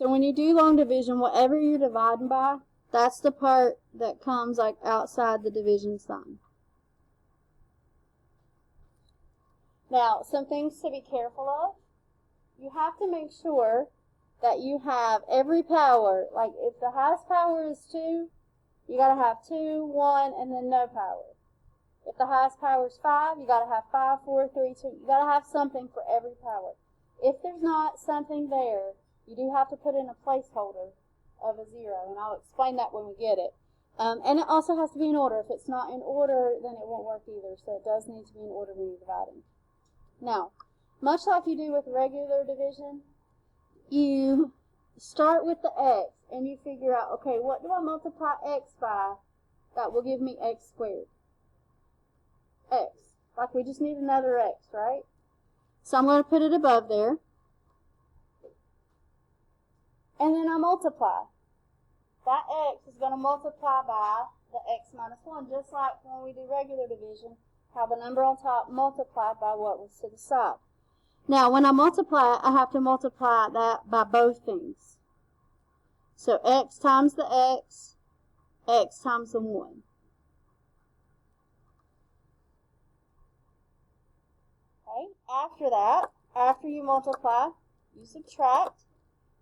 So when you do long division, whatever you're dividing by, that's the part that comes like outside the division sign. Now, some things to be careful of. You have to make sure that you have every power. Like if the highest power is 2, you got to have 2, 1, and then no power. If the highest power is 5, you got to have 5, 4, 3, 2. You got to have something for every power. If there's not something there, you do have to put in a placeholder of a 0, and I'll explain that when we get it. And it also has to be in order. If it's not in order, then it won't work either. So it does need to be in order when you're dividing. Now, much like you do with regular division, you start with the x, and you figure out, okay, what do I multiply x by that will give me x squared? X. Like we just need another x, right? So I'm going to put it above there. And then I multiply. That x is going to multiply by the x minus 1, just like when we do regular division, how the number on top multiplied by what was to the side. Now, when I multiply, I have to multiply that by both things. So x times the x times the 1. Okay, after that, after you multiply, you subtract,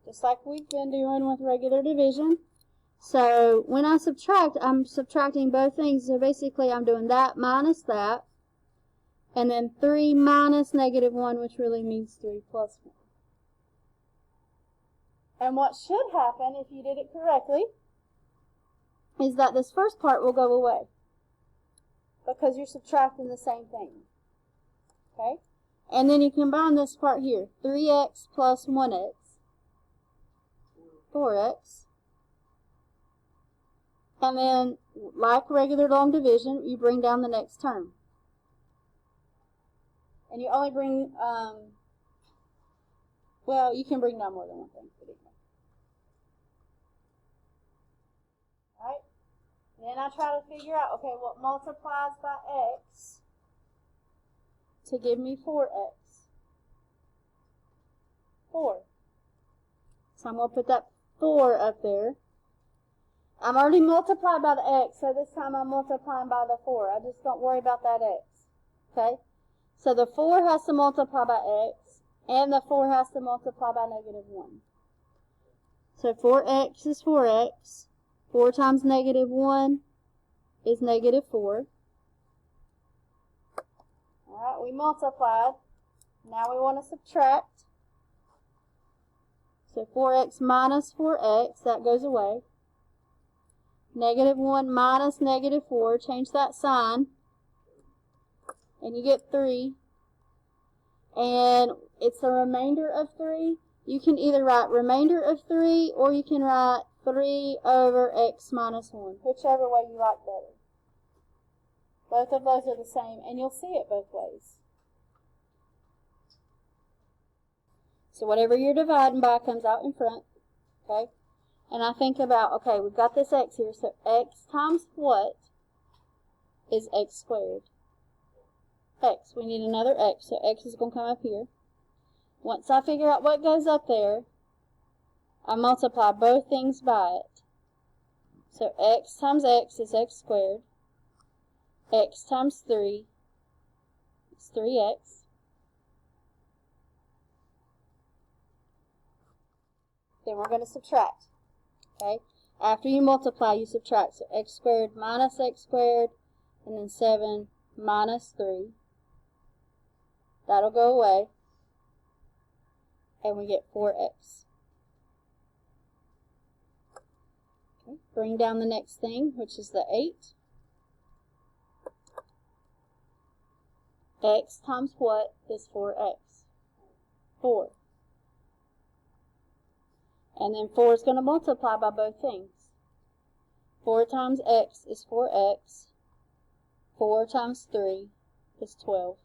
just like we've been doing with regular division. So when I subtract, I'm subtracting both things. So basically, I'm doing that minus that. And then 3 minus negative 1, which really means 3 plus 1. And what should happen, if you did it correctly, is that this first part will go away. Because you're subtracting the same thing. Okay? And then you combine this part here. 3x plus 1x. 4x. And then, like regular long division, you bring down the next term. And you only bring, well, you can bring down more than one thing. Right? Then I try to figure out, okay, what multiplies by x to give me 4x? 4. So I'm going to put that 4 up there. I'm already multiplied by the x, so this time I'm multiplying by the 4. I just don't worry about that x. Okay? So the 4 has to multiply by x, and the 4 has to multiply by negative 1. So 4x is 4x. 4 times negative 1 is negative 4. Alright, we multiplied. Now we want to subtract. So 4x minus 4x, that goes away. Negative 1 minus negative 4, change that sign. And you get 3. And it's a remainder of 3. You can either write remainder of 3, or you can write 3 over x minus 1, whichever way you like better. Both of those are the same, and you'll see it both ways. So whatever you're dividing by comes out in front, okay? And I think about, okay, we've got this x here, so x times what is x squared? X. We need another x, so x is going to come up here. Once I figure out what goes up there, I multiply both things by it. So x times x is x squared. X times 3 is 3x. Then we're going to subtract. Okay? After you multiply, you subtract. So x squared minus x squared, and then 7 minus 3. That'll go away. And we get 4x. Okay, bring down the next thing, which is the 8. X times what is 4x? 4. And then 4 is going to multiply by both things. 4 times x is 4x. 4 times 3 is 12.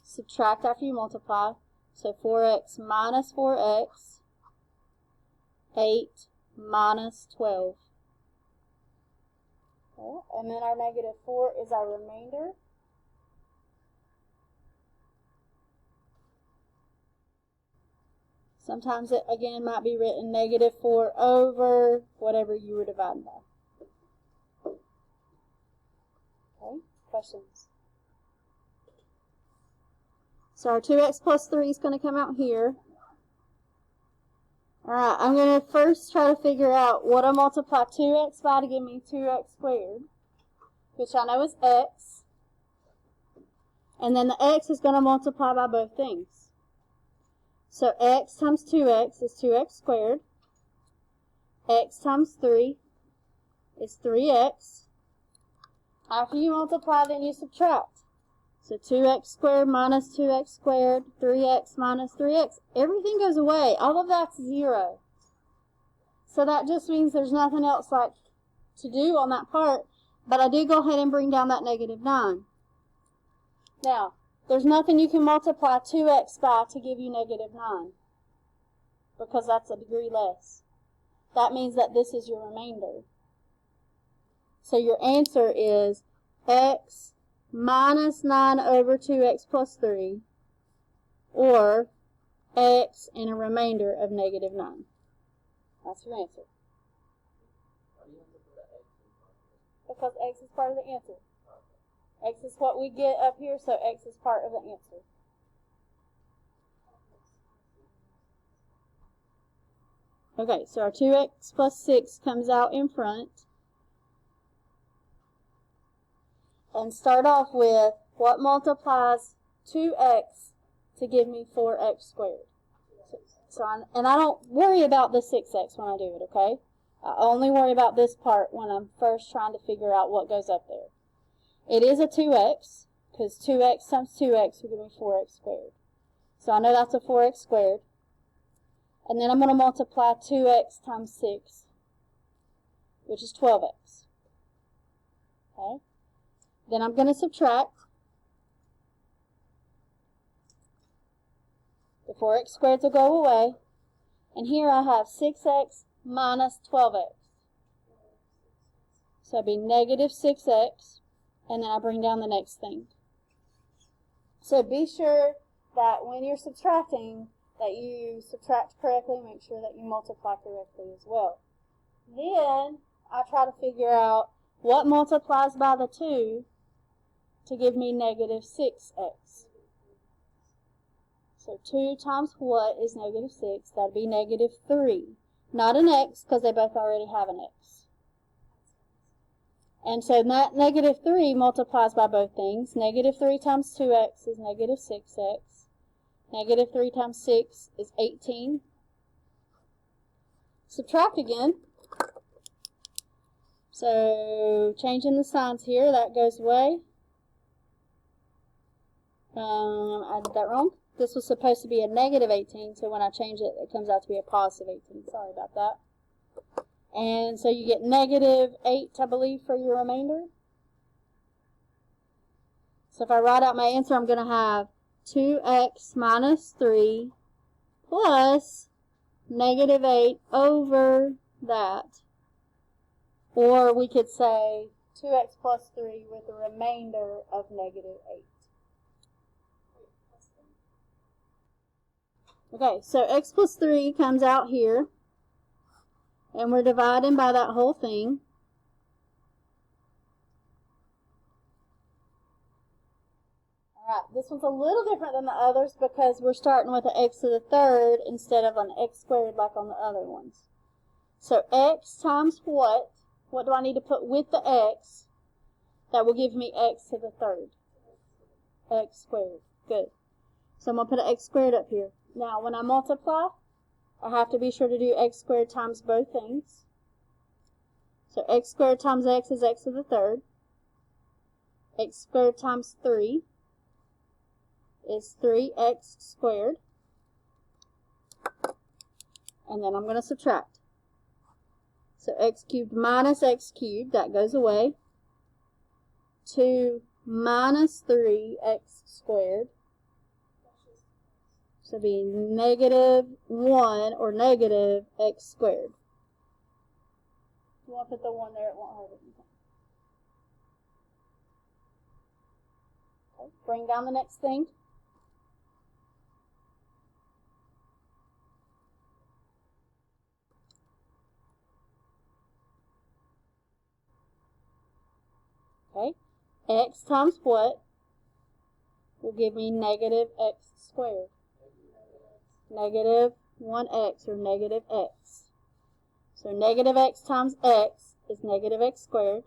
Subtract after you multiply. So 4x minus 4x, 8 minus 12. Okay. And then our negative 4 is our remainder. Sometimes it, again, might be written negative 4 over whatever you were dividing by. Okay, questions? So our 2x plus 3 is going to come out here. Alright, I'm going to first try to figure out what I multiply 2x by to give me 2x squared, which I know is x. And then the x is going to multiply by both things. So x times 2x is 2x squared. X times 3 is 3x. After you multiply, then you subtract. So 2x squared minus 2x squared, 3x minus 3x. Everything goes away. All of that's 0. So that just means there's nothing else like to do on that part. But I do go ahead and bring down that negative 9. Now, there's nothing you can multiply 2x by to give you negative 9. Because that's a degree less. That means that this is your remainder. So your answer is x minus 9 over 2x plus 3, or x and a remainder of negative 9. That's your answer. Because x is part of the answer. X is what we get up here, so x is part of the answer. Okay, so our 2x plus 6 comes out in front. And start off with what multiplies 2x to give me 4x squared. And I don't worry about the 6x when I do it, okay? I only worry about this part when I'm first trying to figure out what goes up there. It is a 2x, because 2x times 2x will give me 4x squared. So I know that's a 4x squared. And then I'm going to multiply 2x times 6, which is 12x. Okay? Then I'm going to subtract. The 4x squareds will go away. And here I have 6x minus 12x. So it'd be negative 6x. And then I bring down the next thing. So be sure that when you're subtracting, that you subtract correctly. Make sure that you multiply correctly as well. Then I try to figure out what multiplies by the 2 to give me negative 6x. So 2 times what is negative 6? That would be negative 3. Not an x, because they both already have an x. And so that negative 3 multiplies by both things. Negative 3 times 2x is negative 6x. Negative 3 times 6 is 18. Subtract again. So changing the signs here, that goes away. I did that wrong. This was supposed to be a negative 18, so when I change it, it comes out to be a positive 18. Sorry about that. And so you get negative 8, I believe, for your remainder. So if I write out my answer, I'm going to have 2x minus 3 plus negative 8 over that. Or we could say 2x plus 3 with a remainder of negative 8. Okay, so x plus 3 comes out here. And we're dividing by that whole thing. Alright, this one's a little different than the others because we're starting with an x to the third instead of an x squared like on the other ones. So x times what? What do I need to put with the x that will give me x to the third? X squared. Good. So I'm going to put an x squared up here. Now, when I multiply, I have to be sure to do x squared times both things. So x squared times x is x to the third. X squared times 3 is 3x squared. And then I'm going to subtract. So x cubed minus x cubed, that goes away. 2 minus 3x squared. So it'd be negative 1 or negative x squared. If you want to put the 1 there, it won't hurt anything. Okay, bring down the next thing. Okay, x times what will give me negative x squared? Negative 1x, or negative x. So negative x times x is negative x squared.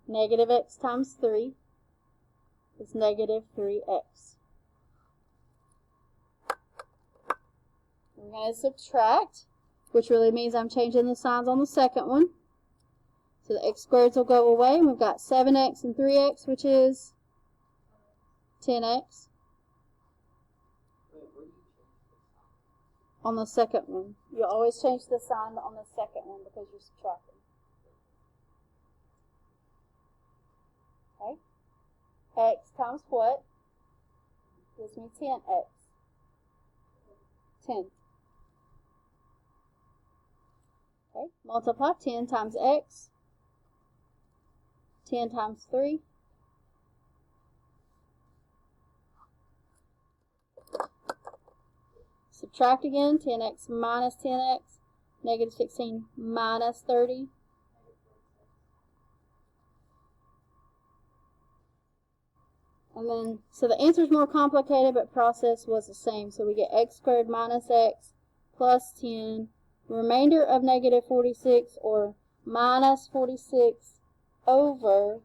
Negative x times 3 is negative 3x. We're going to subtract, which really means I'm changing the signs on the second one. So the x squareds will go away, and we've got 7x and 3x, which is 10x. On the second one. You always change the sign on the second one because you're subtracting. Okay? X times what? Gives me 10x. 10. Okay? Multiply 10 times x. 10 times 3. Subtract again, 10x minus 10x, negative 16 minus 30. And then, so the answer is more complicated, but process was the same. So we get x squared minus x plus 10, remainder of negative 46, or minus 46 over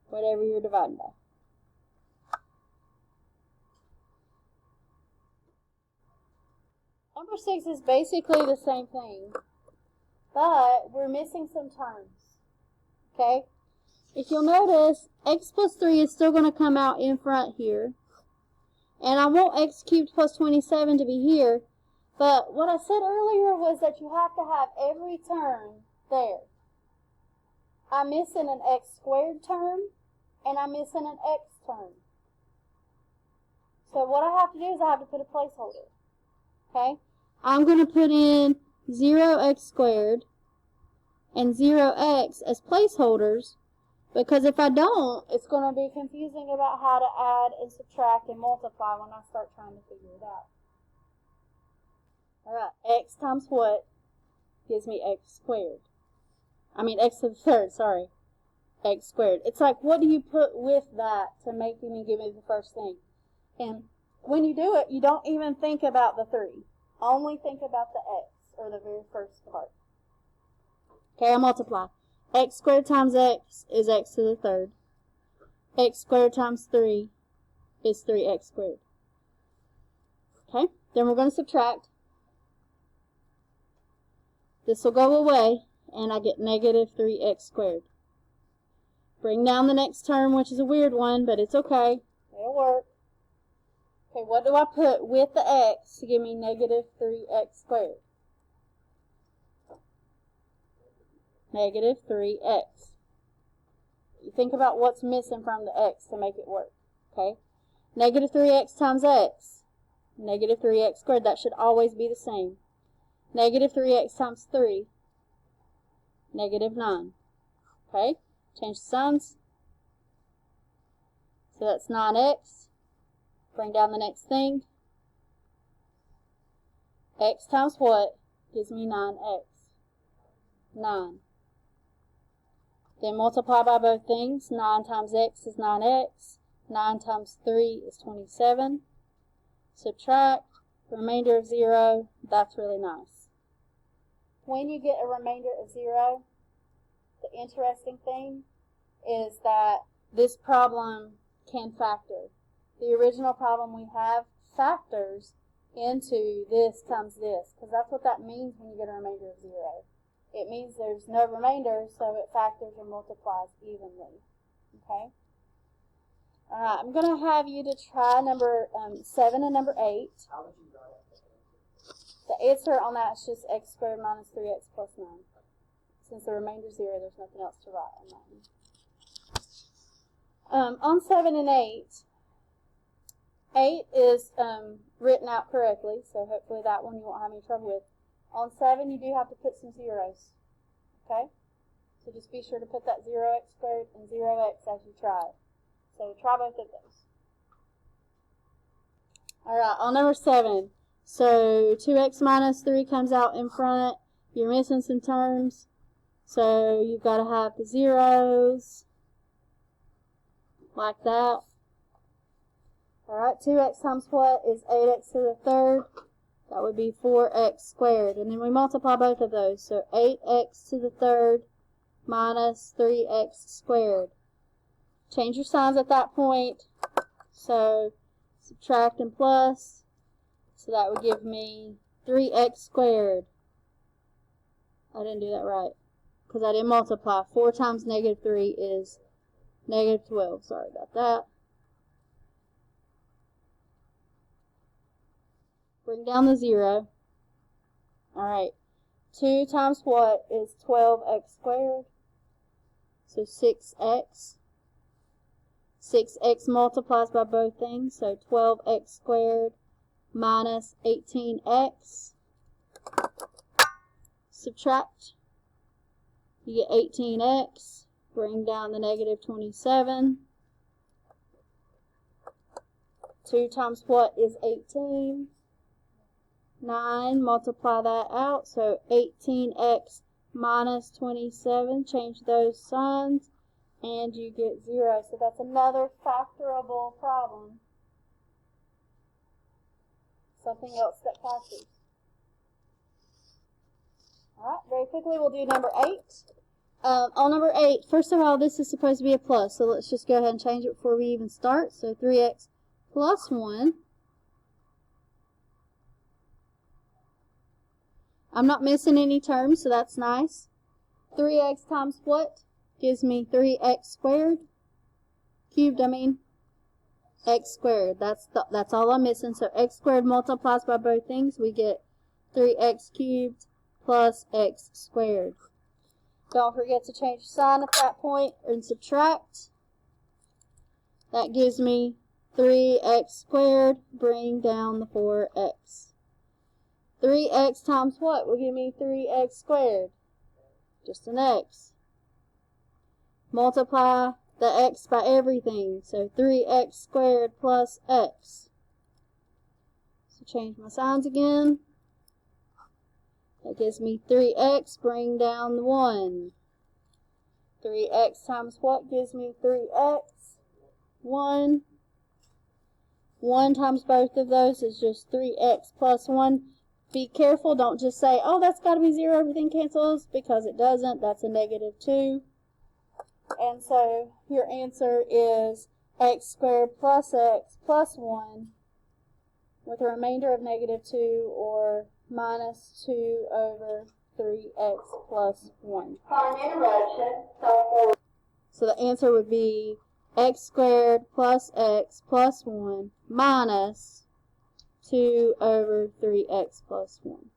whatever you're dividing by. Number 6 is basically the same thing, but we're missing some terms. Okay? If you'll notice, x plus 3 is still going to come out in front here. And I want x cubed plus 27 to be here. But what I said earlier was that you have to have every term there. I'm missing an x squared term, and I'm missing an x term. So what I have to do is I have to put a placeholder. Okay? I'm going to put in 0x squared and 0x as placeholders, because if I don't, it's going to be confusing about how to add and subtract and multiply when I start trying to figure it out. Alright, x times what gives me x squared? I mean x to the third, sorry. X squared. It's like, what do you put with that to make me give me the first thing? And when you do it, you don't even think about the 3. Only think about the x, or the very first part. Okay, I multiply. X squared times x is x to the third. X squared times 3 is 3x squared. Okay, then we're going to subtract. This will go away, and I get negative 3x squared. Bring down the next term, which is a weird one, but it's okay. It'll work. Okay, what do I put with the x to give me negative 3x squared? Negative 3x. You think about what's missing from the x to make it work. Okay? Negative 3x times x. Negative 3x squared. That should always be the same. Negative 3x times 3. Negative 9. Okay? Change the signs. So that's 9x. Bring down the next thing. X times what gives me 9x? 9. Then multiply by both things. 9 times x is 9x. 9 times 3 is 27. Subtract. Remainder of 0. That's really nice. When you get a remainder of 0, the interesting thing is that this problem can factor. The original problem we have factors into this times this, because that's what that means when you get a remainder of 0. It means there's no remainder, so it factors or multiplies evenly. Okay? Alright, I'm going to have you to try number 7 and number 8. How would you write it? The answer on that is just x squared minus 3x plus 9. Since the remainder is 0, there's nothing else to write on that one. On 7 and 8, 8 is written out correctly, so hopefully that one you won't have any trouble with. On 7, you do have to put some zeros. Okay? So just be sure to put that 0x squared and 0x as you try it. So try both of those. Alright, on number 7. So 2x minus 3 comes out in front. You're missing some terms. So you've got to have the zeros. like that. Alright, 2x times what is 8x to the third? That would be 4x squared. And then we multiply both of those. So 8x to the third minus 3x squared. Change your signs at that point. So subtract and plus. So that would give me 3x squared. I didn't do that right, because I didn't multiply. 4 times negative 3 is negative 12. Sorry about that. Bring down the 0. Alright. 2 times what is 12x squared? So 6x. 6x multiplies by both things. So 12x squared minus 18x. Subtract. You get 18x. Bring down the negative 27. 2 times what is 18? 9. Multiply that out. So 18x minus 27. Change those signs. And you get 0. So that's another factorable problem. Something else that factors. Alright, very quickly we'll do number 8. On number 8, first of all, this is supposed to be a plus, so let's just go ahead and change it before we even start. So 3x plus 1. I'm not missing any terms, so that's nice. 3x times what gives me 3x squared? Cubed, I mean. X squared. That's all I'm missing. So x squared multiplies by both things. We get 3x cubed plus x squared. Don't forget to change the sign at that point and subtract. That gives me 3x squared. Bring down the 4x. 3x times what will give me 3x squared? Just an x. Multiply the x by everything. So 3x squared plus x. So change my signs again. That gives me 3x. Bring down the 1. 3x times what gives me 3x? 1. 1 times both of those is just 3x plus 1. Be careful. Don't just say, oh, that's got to be 0. Everything cancels, because it doesn't. That's a negative 2. And so your answer is x squared plus x plus 1 with a remainder of negative 2, or minus 2 over 3x plus 1. So the answer would be x squared plus x plus 1 minus 2 over 3x plus 1.